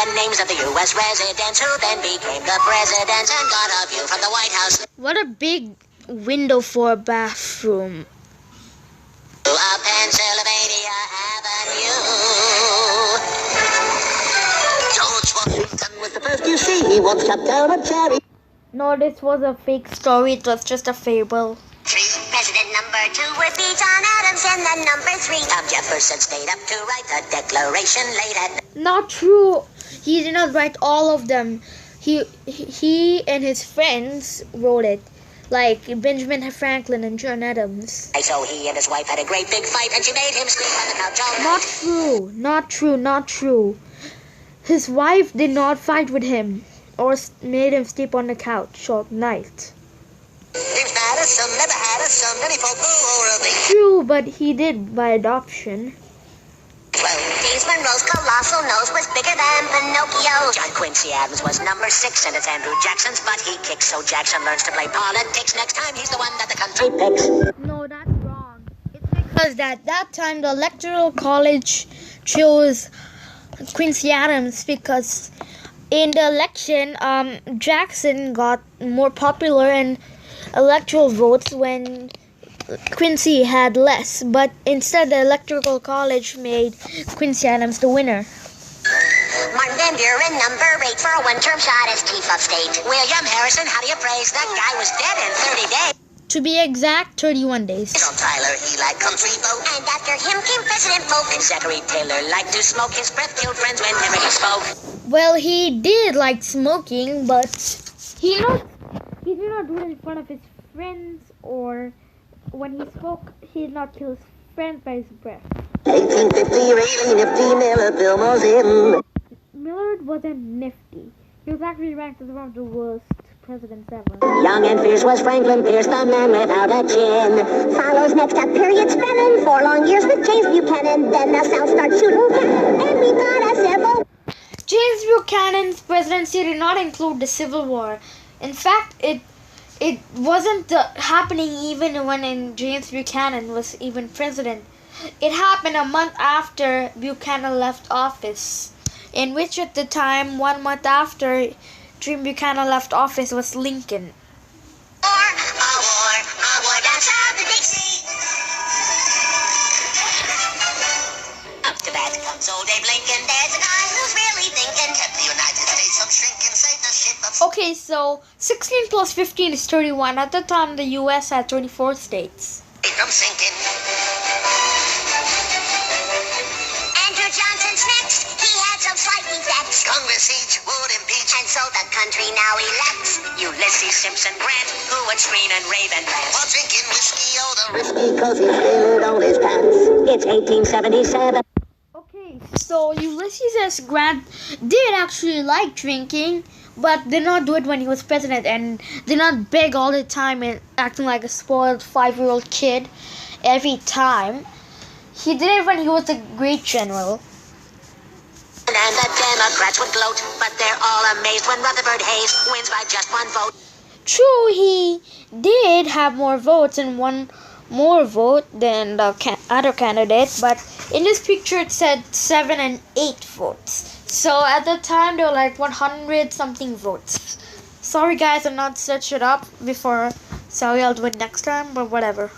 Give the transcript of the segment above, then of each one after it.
the names of the U.S. residents who then became the presidents and got a view from the White House. What a big window for a bathroom. To Pennsylvania Avenue. George Washington was the first you see. He once cut down a cherry. No, this was a fake story. It was just a fable. President number 2 would be John Adams, and then number 3 Jefferson stayed up to write the Declaration late at night. Not true. He did not write all of them. He and his friends wrote it, like Benjamin Franklin and John Adams. So he and his wife had a great big fight, and she made him sleep on the couch all night. Not true. Not true. Not true. His wife did not fight with him or made him sleep on the couch all night. James Madison never had a son, and he fought the war of the... True, but he did by adoption. Well, James Monroe's colossal nose was bigger than Pinocchio. John Quincy Adams was number 6, and it's Andrew Jackson's butt he kicks, so Jackson learns to play politics. Next time, he's the one that the country picks. No, that's wrong. It's because at that time, the Electoral College chose Quincy Adams because in the election, Jackson got more popular in electoral votes when Quincy had less, but instead the Electoral College made Quincy Adams the winner. Martin Van Buren, number 8 for a one-term shot as chief of state. William Harrison, how do you praise? That guy was dead in 30 days. To be exact, 31 days. John Tyler, he liked country folk. And after him came President Polk. And Zachary Taylor liked to smoke. His breath killed friends whenever he spoke. Well, he did like smoking, but he did not do it in front of his friends, or when he spoke, he did not kill his friends by his breath. 1850, really nifty, Millard Fillmore's in. Millard wasn't nifty. He was actually ranked as one of the worst presidents ever. Young and fierce was Franklin Pierce, the man without a chin. Follows next up period spanning 4 long years with James Buchanan. Then the South starts shooting cannon, and we got a civil. James Buchanan's presidency did not include the Civil War. In fact, it wasn't happening even when James Buchanan was even president. It happened a month after Buchanan left office, in which at the time, 1 month after James Buchanan left office was Lincoln. A war down south of Dixie. Up to bat comes old Abe Lincoln. There's a guy who's really thinking. Kept the United States from shrinking, saved the ship of... Okay, so 16 plus 15 is 31. At the time, the U.S. had 24 states. From sinking. Andrew Johnson's next. He had some slight defects. Congress each would impeach. And so the country now elects Ulysses Simpson Grant, who would screen and rave and rant. While drinking whiskey, oh, the risky, cause he spilled on his pants. It's 1877. Okay, so Ulysses S. Grant did actually like drinking, but did not do it when he was president, and did not beg all the time and acting like a spoiled 5-year-old kid every time. He did it when he was a great general. And the Democrats would gloat, but they're all amazed when Rutherford Hayes wins by just 1 vote. True, he did have more votes and won more vote than the other candidate, but in this picture it said 7 and 8 votes. So at the time there were like 100 something votes. Sorry guys, I'm not searched it up before. Sorry, I'll do it next time, but whatever.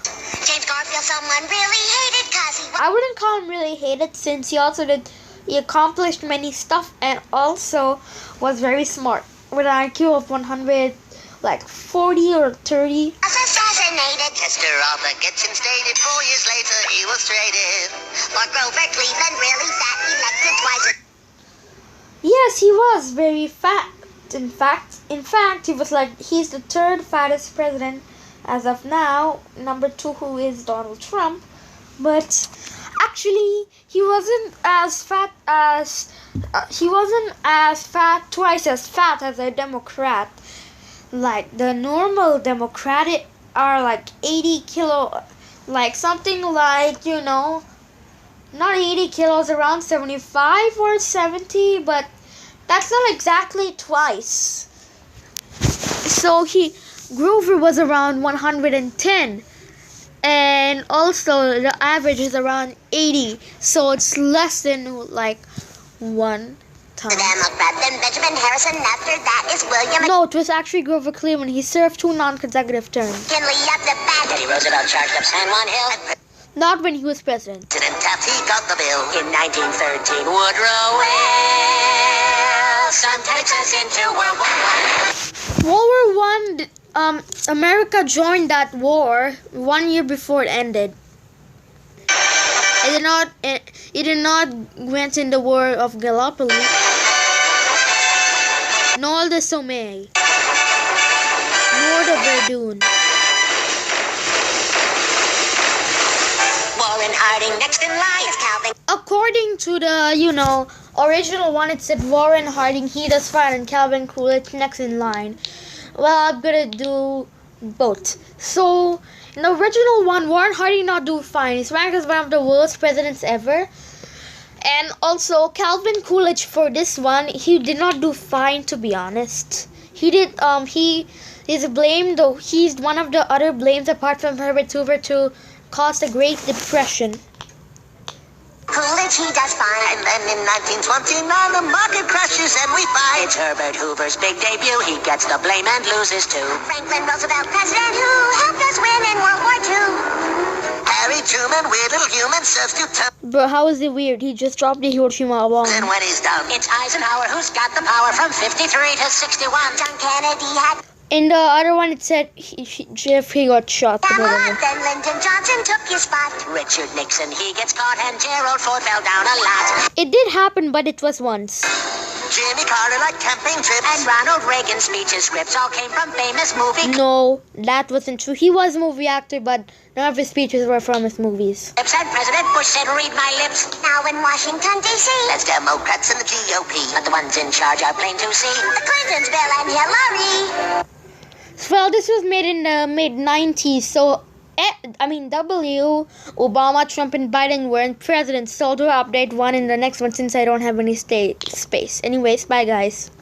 James Garfield, someone really hated cause he... I wouldn't call him really hated, since he accomplished many stuff and also was very smart with an IQ of 100, like 40 or 30. Assassinated. Chester Arthur gets instated. 4 years later, he was traded. But Grover Cleveland really fat, elected twice. Yes, he was very fat. In fact, he's the 3rd fattest president as of now. Number 2, who is Donald Trump. But actually, he wasn't as fat, twice as fat as a Democrat. Like the normal Democrat are like 80 kilo, like something like, not 80 kilos, around 75 or 70, but that's not exactly twice. So Grover was around 110, and also the average is around 80, so it's less than like 1. time. Democrat, then Benjamin Harrison, after that is William No, it was actually Grover Cleveland. He served 2 non-consecutive terms. McKinley up the back. Teddy Roosevelt charged up San Juan Hill. Not when he was president. President Taft, he got the bill. In 1913, Woodrow Wilson takes us into World War I. World War One. America joined that war 1 year before it ended. It did not went in the War of Gallipoli, nor the Somme, nor the Verdun. Warren Harding next in line is Calvin. According to the, original one, it said Warren Harding, he does fine, and Calvin Coolidge next in line. Well, I'm gonna do both. So, in the original one, Warren Harding not do fine. He's ranked as one of the worst presidents ever. And also, Calvin Coolidge for this one, he did not do fine, to be honest. He did, he is blamed, though he's one of the other blames apart from Herbert Hoover to cause the Great Depression. Coolidge, he does fine. And then in 1929, the market crashes and we fight. It's Herbert Hoover's big debut. He gets the blame and loses too. Franklin Roosevelt, president who helped us win in World War II. Harry Truman, weird little human, serves 2 terms. But how is it weird? He just dropped the Hiroshima bomb. And when he's done, it's Eisenhower who's got the power from 53 to 61. John Kennedy had... In the other one, it said he got shot. Then Lyndon Johnson took his spot. Richard Nixon, he gets caught, and Gerald Ford fell down a lot. It did happen, but it was once. Jimmy Carter like camping trips. And Ronald Reagan's speeches, scripts all came from famous movies. No, that wasn't true. He was a movie actor, but none of his speeches were from his movies. And President Bush said, read my lips. Now in Washington, D.C. That's Democrats and the GOP. But the ones in charge are plain to see. The Clintons, Bill and Hillary. Well, this was made in the mid-90s, so, W, Obama, Trump, and Biden weren't presidents, so I'll do update 1 in the next one since I don't have any space. Anyways, bye guys.